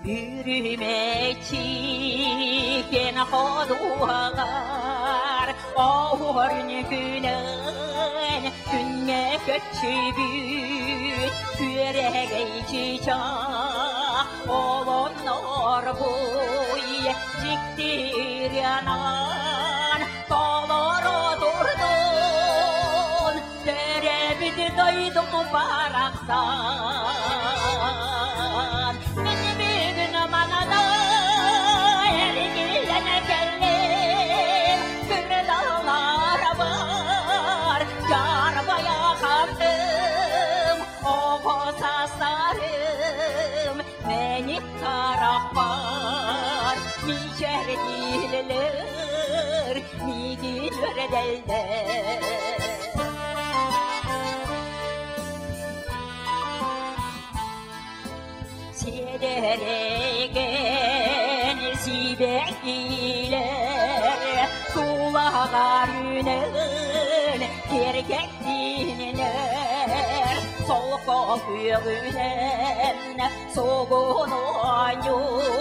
Yürüme çiğken hoduğar Ağırın günün günne köçübüt Küreğe çiçak olanlar boy Ciktir yanan dağlara durdun Derebidi doydum baraksan Beni bir gün manada ergilene geldim Bir dağlara var Carbaya kaldım O saslarım Beni tarafar Mi şerdiler Mi gider derler Sederegen sibekliler Sulağar yünen gergek dinler Sol kokuyunen soğuğun oyun